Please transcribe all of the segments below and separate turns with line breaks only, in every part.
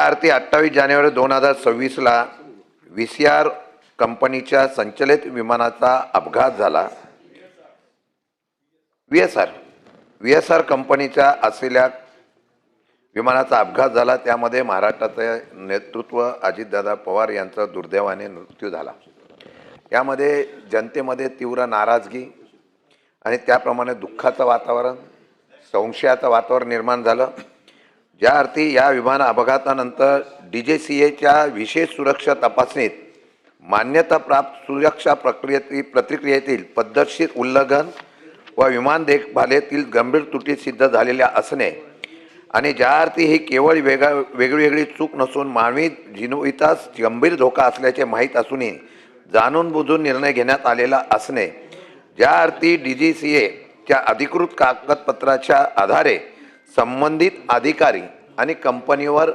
अर्थी 28 जानेवारी 2026ला VCR कंपनीच्या संचलित विमानाचा अपघात झाला। VSR कंपनीच्या असलेल्या विमानाचा अपघात झाला। त्यामध्ये महाराष्ट्राचे नेतृत्व अजितदादा पवार यांचा दुर्दैवाने मृत्यू झाला। यामध्ये जनतेमध्ये तीव्र नाराजगी आणि त्याप्रमाणे दुःखाचं वातावरण, संशयाचं वातावरण निर्माण झालं। ज्या अर्थी या विमान अपघातानंतर DGCAच्या विशेष सुरक्षा तपासणीत मान्यता प्राप्त सुरक्षा प्रतिक्रियेतील पद्धतशीर उल्लंघन व विमान देखभालीतील गंभीर त्रुटी सिद्ध झालेल्या असणे आणि ज्या अर्थी ही केवळ वेगळी चूक नसून मानवी जीवितास गंभीर धोका असल्याचे माहीत असूनही जाणून बुजून निर्णय घेण्यात आलेला असणे, ज्या अर्थी DGCAच्या अधिकृत कागदपत्राच्या आधारे संबंधित अधिकारी आणि कंपनीवर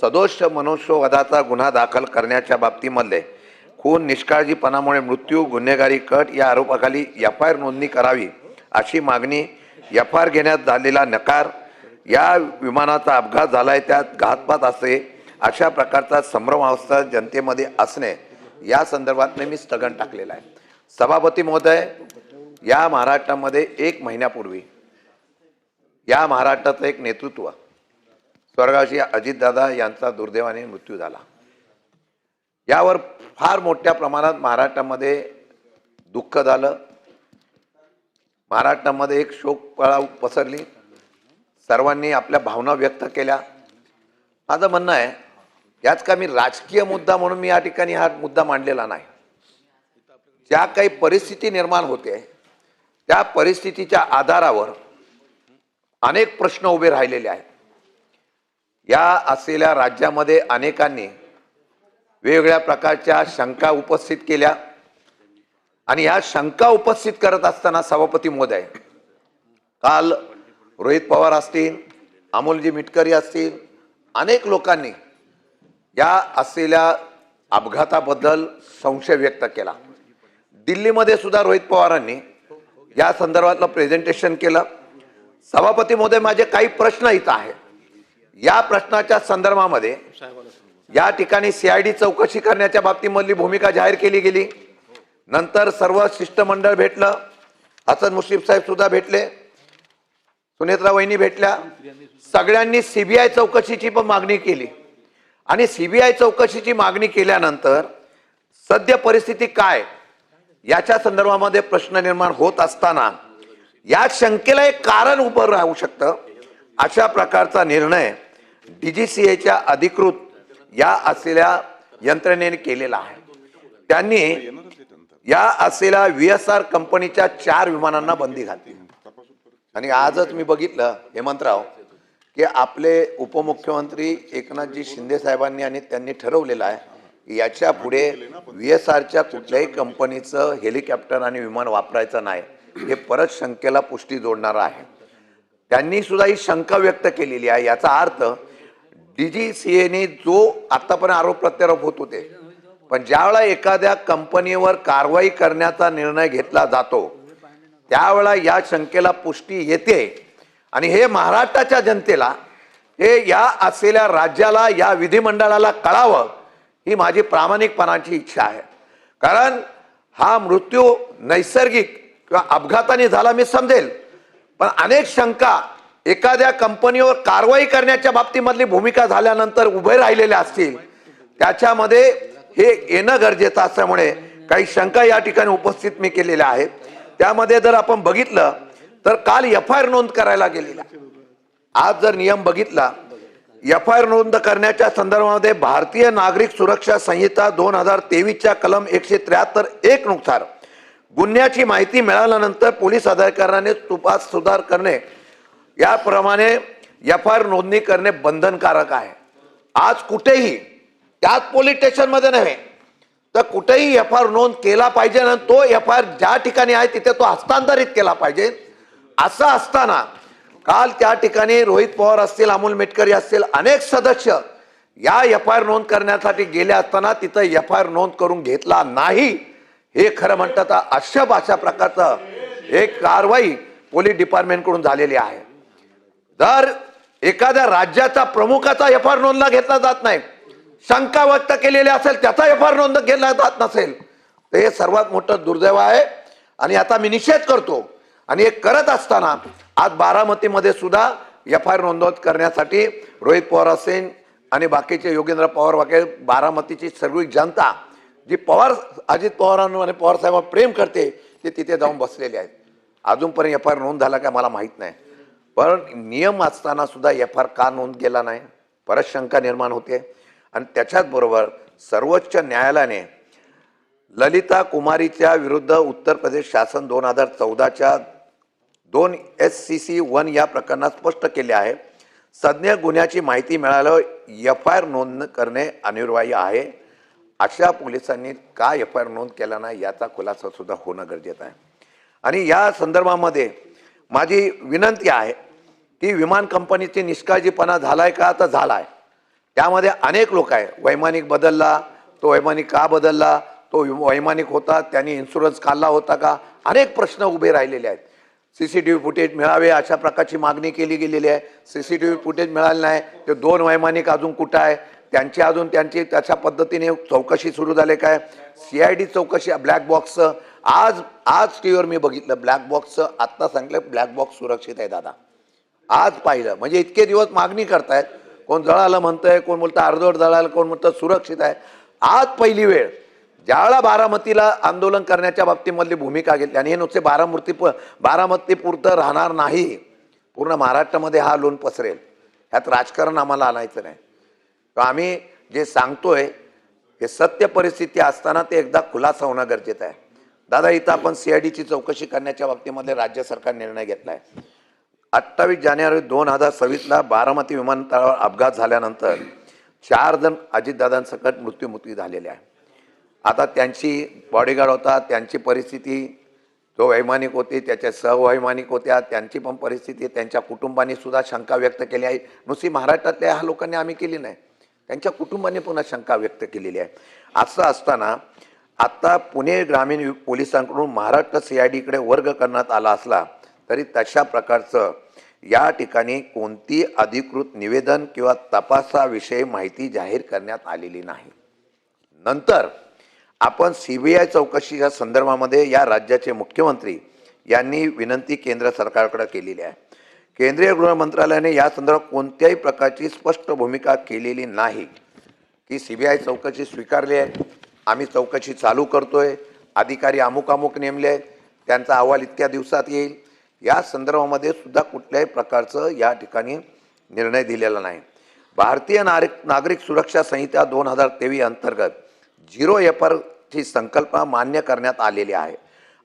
सदोष मनुष्यवधाचा गुन्हा दाखल करण्याच्या बाबतीमध्ये खून निष्काळजीपणामुळे मृत्यू गुन्हेगारी कट या आरोपाखाली FIR नोंदणी करावी अशी मागणी, FIR घेण्यात झालेला नकार, या विमानाचा अपघात झालाय त्यात घातपात असे अशा प्रकारचा संभ्रमावस्था जनतेमध्ये असणे या संदर्भात मी स्थगन टाकलेला आहे। सभापती महोदय, या महाराष्ट्रामध्ये 1 महिन्यापूर्वी या महाराष्ट्राचं एक नेतृत्व स्वर्गवासी अजितदादा यांचा दुर्दैवाने मृत्यू झाला। यावर फार मोठ्या प्रमाणात महाराष्ट्रामध्ये दुःख झालं। महाराष्ट्रामध्ये एक शोककळा पसरली। सर्वांनी आपल्या भावना व्यक्त केल्या। माझं म्हणणं आहे, याच का मी राजकीय मुद्दा म्हणून मी या ठिकाणी हा मुद्दा मांडलेला नाही। ज्या काही परिस्थिती निर्माण होते त्या परिस्थितीच्या आधारावर अनेक प्रश्न उभे राहिलेले आहेत। या असलेल्या राज्यामध्ये अनेकांनी वेगवेगळ्या प्रकारच्या शंका उपस्थित केल्या आणि या शंका उपस्थित करत असताना सभापती महोदय, काल रोहित पवार असतील, अमोलजी मिटकरी असतील, अनेक लोकांनी या असलेल्या अपघाताबद्दल संशय व्यक्त केला। दिल्लीमध्ये सुद्धा रोहित पवारांनी या संदर्भातलं प्रेझेंटेशन केलं। सभापती महोदय, माझे काही प्रश्न इथं आहेत। या प्रश्नाच्या संदर्भामध्ये या ठिकाणी CID चौकशी करण्याच्या बाबतीमधली भूमिका जाहीर केली गेली। नंतर सर्व शिष्टमंडळ भेटलं, हसन मुश्रीफ साहेब सुद्धा भेटले, सुनेत्रा वहिनी भेटल्या, सगळ्यांनी CBI चौकशीची पण मागणी केली आणि CBI चौकशीची मागणी केल्यानंतर सद्य परिस्थिती काय याच्या संदर्भामध्ये प्रश्न निर्माण होत असताना या शंकेला एक कारण उभं राहू शकतं अशा प्रकारचा निर्णय DGCAच्या अधिकृत या असलेल्या यंत्रणेने केलेला आहे। त्यांनी या असलेल्या VSR कंपनीच्या 4 विमानांना बंदी घातली आणि आजच मी बघितलं हेमंतराव की आपले उपमुख्यमंत्री एकनाथजी शिंदे साहेबांनी आणि त्यांनी ठरवलेलं आहे की याच्या पुढे VSRच्या कुठल्याही कंपनीचं हेलिकॉप्टर आणि विमान वापरायचं नाही। हे परत शंकेला पुष्टी जोडणार आहे। त्यांनी सुद्धा ही शंका व्यक्त केलेली आहे। याचा अर्थ DGCAने जो आतापर्यंत आरोप प्रत्यारोप होत होते, पण ज्यावेळेला एखाद्या कंपनीवर कारवाई करण्याचा निर्णय घेतला जातो त्यावेळेला या शंकेला पुष्टी येते आणि हे महाराष्ट्राच्या जनतेला, हे या असलेल्या राज्याला, या विधिमंडळाला कळावं ही माझी प्रामाणिकपणाची इच्छा आहे। कारण हा मृत्यू नैसर्गिक किंवा अपघाताने झाला मी समजेल, पण अनेक शंका एखाद्या कंपनीवर कारवाई करण्याच्या बाबतीमधली भूमिका झाल्यानंतर उभे राहिलेल्या असतील, त्याच्यामध्ये हे येणं गरजेचं असल्यामुळे काही शंका या ठिकाणी उपस्थित मी केलेल्या आहेत। त्यामध्ये जर आपण बघितलं तर काल FIR नोंद करायला गेलेला, आज जर नियम बघितला FIR नोंद करण्याच्या संदर्भामध्ये भारतीय नागरिक सुरक्षा संहिता 2023च्या कलम 173(1) नुसार गुन्ह्याची माहिती मिळाल्यानंतर पोलीस अधिकाऱ्याने तपास सुधार करणे याप्रमाणे FIR नोंदणी करणे बंधनकारक आहे। आज कुठेही, त्यात पोलीस स्टेशनमध्ये नव्हे तर कुठेही FIR नोंद केला पाहिजे आणि तो FIR ज्या ठिकाणी आहे तिथे तो हस्तांतरित केला पाहिजे। असं असताना काल त्या ठिकाणी रोहित पवार असतील, अमोल मिटकरी असतील, अनेक सदस्य या FIR नोंद करण्यासाठी गेले असताना तिथं FIR नोंद करून घेतला नाही। हे खरं म्हणतात अशा प्रकारचं एक कारवाई पोलीस डिपार्टमेंटकडून झालेली आहे। जर एखाद्या राज्याचा प्रमुखाचा एफ आर नोंदला घेतला जात नाही, शंका व्यक्त केलेली असेल त्याचा एफ आर नोंद केला जात नसेल, तर हे सर्वात मोठं दुर्दैव आहे. आणि आता मी निषेध करतो. आणि हे करत असताना आज बारामतीमध्ये सुद्धा एफ आय आर नोंदवत करण्यासाठी रोहित पवार असेल आणि बाकीचे योगेंद्र पवार वगैरे बारामतीची सर्व जनता जी अजित पवारांवर आणि पवार साहेबांवर प्रेम करते ते तिथे जाऊन बसलेले आहेत. अजूनपर्यंत एफ आय आर नोंद झाला काय मला माहीत नाही, पण नियम असताना सुद्धा एफ आय आर का नोंद केला नाही, परत शंका निर्माण होते. आणि त्याच्याच बरोबर सर्वोच्च न्यायालयाने ललिता कुमारीच्या विरुद्ध उत्तर प्रदेश शासन 2014च्या 2 SCC 1 या प्रकरणात स्पष्ट केले आहे, सज्ञ गुन्ह्याची माहिती मिळाल्यावर एफ आय आर नोंद करणे अनिवार्य आहे. अशा पोलिसांनी का एफ आय आर नोंद केला नाही याचा खुलासा सुद्धा होणं गरजेचं आहे. आणि या संदर्भामध्ये माझी विनंती आहे की विमान कंपनीची निष्काळजीपणा झालाय का, तर झालाय. त्यामध्ये अनेक लोक आहे, वैमानिक बदलला, तो वैमानिक का बदलला, तो वैमानिक होता त्यांनी इन्शुरन्स काढला होता का, अनेक प्रश्न उभे राहिलेले आहेत. CCTV फुटेज मिळावे अशा प्रकारची मागणी केली गेलेली आहे. CCTV फुटेज मिळाले नाही. ते 2 वैमानिक अजून कुठं आहे, त्यांची त्याच्या पद्धतीने चौकशी सुरू झाली काय, CID चौकशी ब्लॅक बॉक्सचं आज टीव्हीवर मी बघितलं, ब्लॅक बॉक्सचं आत्ता सांगितलं ब्लॅक बॉक्स सुरक्षित आहे दादा. आज पाहिलं म्हणजे इतके दिवस मागणी करतायत, कोण जळालं म्हणतंय, कोण बोलतं अर्धवट जळालं, कोण म्हणतं सुरक्षित आहे. आज पहिली वेळ ज्यावेळेला बारामतीला आंदोलन करण्याच्या बाबतीमधली भूमिका घेतली आणि हे नुसते बारामती पुरतं राहणार नाही, पूर्ण महाराष्ट्रामध्ये हा लोन पसरेल. ह्यात राजकारण आम्हाला आणायचं नाही. आम्ही जे सांगतोय हे सत्य परिस्थिती असताना ते एकदा खुलासा होणं गरजेचं आहे. दादा इथं आपण CIDची चौकशी करण्याच्या बाबतीमध्ये राज्य सरकार निर्णय घेतलाय. 28 जानेवारी 2026ला बारामती विमानतळावर अपघात झाल्यानंतर 4 जण अजितदादांसकट मृत्यू झालेले आहे. आता त्यांची बॉडीगार्ड होता, त्यांची परिस्थिती, जो वैमानिक होते त्याच्या सहवैमानिक होत्या त्यांची पण परिस्थिती, त्यांच्या कुटुंबांनी सुद्धा शंका व्यक्त केली आहे. नुसती महाराष्ट्रातल्या ह्या लोकांनी आम्ही केली नाही, त्यांच्या कुटुंबांनी पुन्हा शंका व्यक्त केलेली आहे. असं असताना आता पुणे ग्रामीण पोलिसांकडून महाराष्ट्र CIDकडे वर्ग करण्यात आला असला तरी तशा प्रकारचं या ठिकाणी कोणती अधिकृत निवेदन किंवा तपासाविषयी माहिती जाहीर करण्यात आलेली नाही. नंतर आपण CBI चौकशीच्या संदर्भामध्ये या राज्याचे मुख्यमंत्री यांनी विनंती केंद्र सरकारकडे केलेली आहे. केंद्रीय गृह मंत्रालयाने या संदर्भात कोणत्याही प्रकारची स्पष्ट भूमिका केलेली नाही की CBI चौकशी स्वीकारली आहे, आम्ही चौकशी चालू करतोय, अधिकारी अमुक नेमले, त्यांचा अहवाल इतक्या दिवसात येईल. या संदर्भामध्ये सुद्धा कुठल्याही प्रकारचं या ठिकाणी निर्णय दिलेला नाही. भारतीय नागरिक सुरक्षा संहिता 2023 अंतर्गत 0 एफ ची संकल्पना मान्य करण्यात आलेली आहे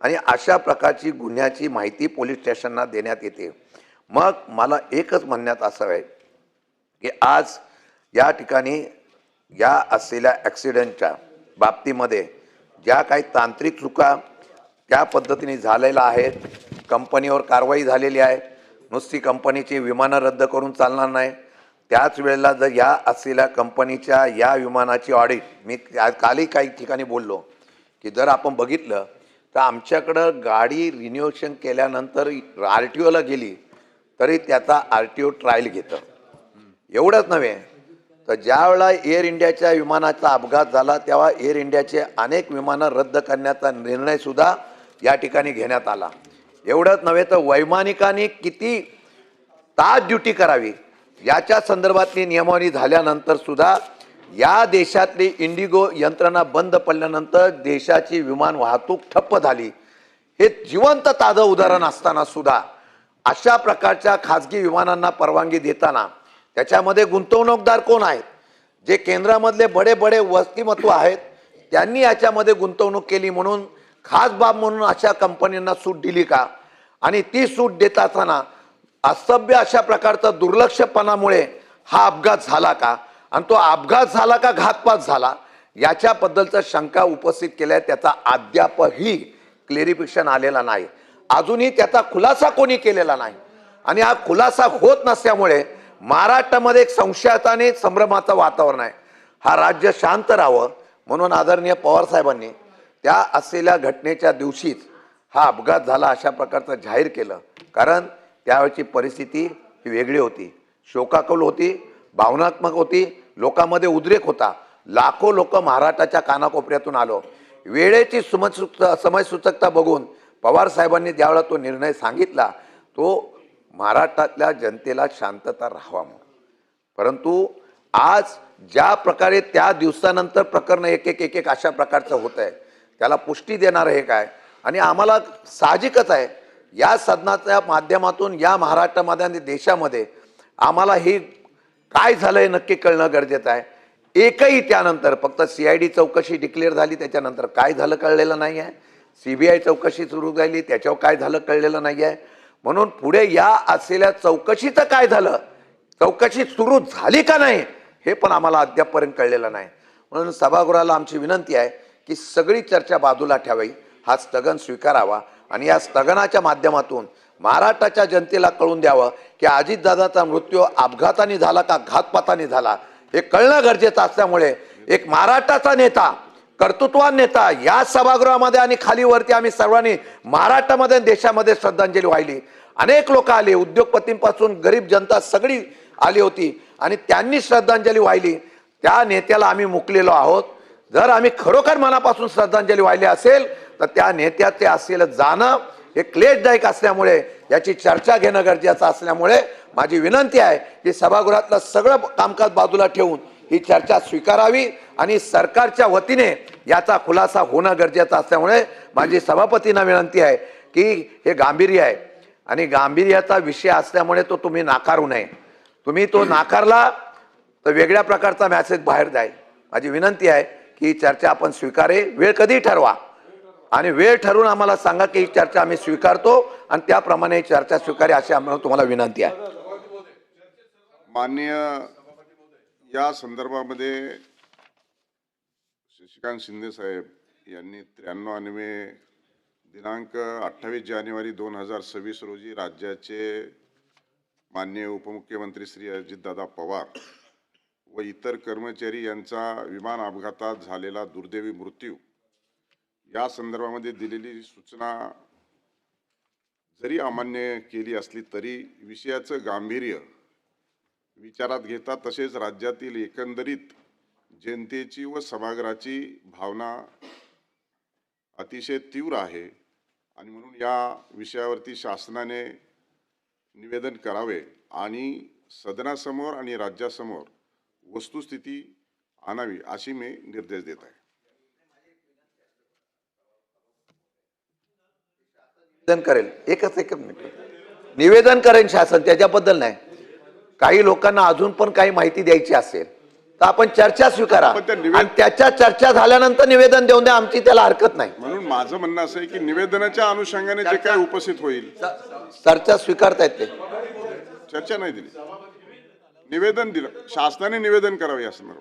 आणि अशा प्रकारची गुन्ह्याची माहिती पोलीस स्टेशनना देण्यात येते. मग मला एकच म्हणण्यात असं आहे की आज या ठिकाणी या असलेल्या ॲक्सिडेंटच्या बाबतीमध्ये ज्या काही तांत्रिक चुका त्या पद्धतीने झालेल्या आहेत, कंपनीवर कारवाई झालेली आहे. नुसती कंपनीची विमानं रद्द करून चालणार नाही. त्याच वेळेला जर या असलेल्या कंपनीच्या या विमानाची ऑडिट, मी कालही काही ठिकाणी बोललो की जर आपण बघितलं तर आमच्याकडं गाडी रिन्युएशन केल्यानंतर RTOला गेली तरी त्याचा RTO ट्रायल घेतं. एवढंच नव्हे तर ज्या वेळेला एअर इंडियाच्या विमानाचा अपघात झाला तेव्हा एअर इंडियाचे अनेक विमानं रद्द करण्याचा निर्णय सुद्धा या ठिकाणी घेण्यात आला. एवढंच नव्हे तर वैमानिकांनी किती तास ड्युटी करावी याच्या संदर्भातली नियमावली झाल्यानंतर सुद्धा या देशातली इंडिगो यंत्रणा बंद पडल्यानंतर देशाची विमान वाहतूक ठप्प झाली. हे जिवंत ताजं उदाहरण असताना सुद्धा अशा प्रकारच्या खाजगी विमानांना परवानगी देताना त्याच्यामध्ये गुंतवणूकदार कोण आहेत, जे केंद्रामधले बडे व्यक्तिमत्व आहेत त्यांनी याच्यामध्ये गुंतवणूक केली म्हणून खास बाब म्हणून अशा कंपन्यांना सूट दिली का, आणि ती सूट देत असताना असभ्य अशा प्रकारचा दुर्लक्षपणामुळे हा अपघात झाला का, आणि तो अपघात झाला का घातपात झाला याच्याबद्दलचा शंका उपस्थित केल्या. त्याचा अद्यापही क्लेरिफिकेशन आलेला नाही, अजूनही त्याचा खुलासा कोणी केलेला नाही. आणि हा खुलासा होत नसल्यामुळे महाराष्ट्रामध्ये एक संशयाचा संभ्रमाचं वातावरण आहे. हा राज्य शांत राहावं म्हणून आदरणीय पवार साहेबांनी त्या असलेल्या घटनेच्या दिवशीच हा अपघात झाला अशा प्रकारचं जाहीर केलं, कारण त्यावेळची परिस्थिती ही वेगळी होती. शोकाकुल होती, भावनात्मक होती, लोकांमध्ये उद्रेक होता. लाखो लोक महाराष्ट्राच्या कानाकोपऱ्यातून आलो. वेळेची समयसूचकता बघून पवार साहेबांनी ज्यावेळेला तो निर्णय सांगितला, तो महाराष्ट्रातल्या जनतेला शांतता राहावा म्हणून. परंतु आज ज्या प्रकारे त्या दिवसानंतर प्रकरण एक एक अशा प्रकारचं होत आहे, त्याला पुष्टी देणार हे काय? आणि आम्हाला साहजिकच आहे, या सदनाच्या माध्यमातून या महाराष्ट्रामध्ये आणि देशामध्ये आम्हाला हे काय झालंय नक्की कळणं गरजेचं आहे. एकही त्यानंतर फक्त CID चौकशी डिक्लेअर झाली, त्याच्यानंतर काय झालं कळलेलं नाही आहे. CBI चौकशी सुरू झाली, त्याच्यावर काय झालं कळलेलं नाही आहे. म्हणून पुढे या असलेल्या चौकशीचं काय झालं, चौकशी सुरू झाली का नाही, हे पण आम्हाला अद्यापपर्यंत कळलेलं नाही. म्हणून सभागृहाला आमची विनंती आहे की सगळी चर्चा बाजूला ठेवावी, हा स्थगन स्वीकारावा आणि या स्थगनाच्या माध्यमातून महाराष्ट्राच्या जनतेला कळून द्यावं की अजितदादाचा मृत्यू अपघाताने झाला का घातपाताने झाला, हे कळणं गरजेचं असल्यामुळे एक महाराष्ट्राचा नेता, कर्तृत्वान नेता या सभागृहामध्ये आणि खालीवरती आम्ही सर्वांनी महाराष्ट्रामध्ये देशामध्ये श्रद्धांजली वाहिली. अनेक लोक आले, उद्योगपतींपासून गरीब जनता सगळी आली होती आणि त्यांनी श्रद्धांजली वाहिली. त्या नेत्याला आम्ही मुकलेलो आहोत. जर आम्ही खरोखर मनापासून श्रद्धांजली वाहिली असेल तर त्या नेत्याचे असलेलं जाणं हे क्लेशदायक असल्यामुळे याची चर्चा घेणं गरजेचं असल्यामुळे माझी विनंती आहे की सभागृहातलं सगळं कामकाज बाजूला ठेवून ही चर्चा स्वीकारावी आणि सरकारच्या वतीने याचा खुलासा होणं गरजेचं असल्यामुळे माझी सभापतींना विनंती आहे की हे गांभीर्य आहे आणि गांभीर्याचा विषय असल्यामुळे तो तुम्ही नाकारू नये. तुम्ही तो नाकारला तर वेगळ्या प्रकारचा मेसेज बाहेर जाईल. माझी विनंती आहे की ही चर्चा आपण स्वीकारे. वेळ कधी ठरवा आणि वेळ ठरवून आम्हाला सांगा की ही चर्चा आम्ही स्वीकारतो आणि त्याप्रमाणे ही चर्चा स्वीकारे अशी आम्हाला तुम्हाला विनंती आहे.
माननीय या संदर्भामध्ये शशिकांत शिंदे साहेब यांनी 93 दिनांक 28 जानेवारी 2026 रोजी राज्याचे माननीय उपमुख्यमंत्री श्री अजितदादा पवार व इतर कर्मचारी यांचा विमान अपघातात झालेला दुर्दैवी मृत्यू या संदर्भामध्ये दिलेली सूचना जरी अमान्य केली असली तरी विषयाचं गांभीर्य विचारात घेता तसेच राज्यातील एकंदरीत जनतेची व सभागृहाची भावना अतिशय तीव्र आहे आणि म्हणून या विषयावरती शासनाने निवेदन करावे आणि सदनासमोर आणि राज्यासमोर वस्तुस्थिती आणावी अशी मी निर्देश देत आहे.
निवेदन करेल एकच मिनिट निवेदन करेल शासन, त्याच्याबद्दल नाही. काही लोकांना अजून पण काही माहिती द्यायची असेल तर आपण चर्चा स्वीकारा आणि त्याच्या चर्चा झाल्यानंतर निवेदन देऊन द्या, आमची त्याला हरकत नाही.
म्हणून माझं म्हणणं असं आहे की निवेदनाच्या अनुषंगाने जे काय उपस्थित होईल
चर्चा स्वीकारतायत ते
चर्चा नाही दिली, निवेदन दिलं, शासनाने निवेदन करावे या संदर्भात.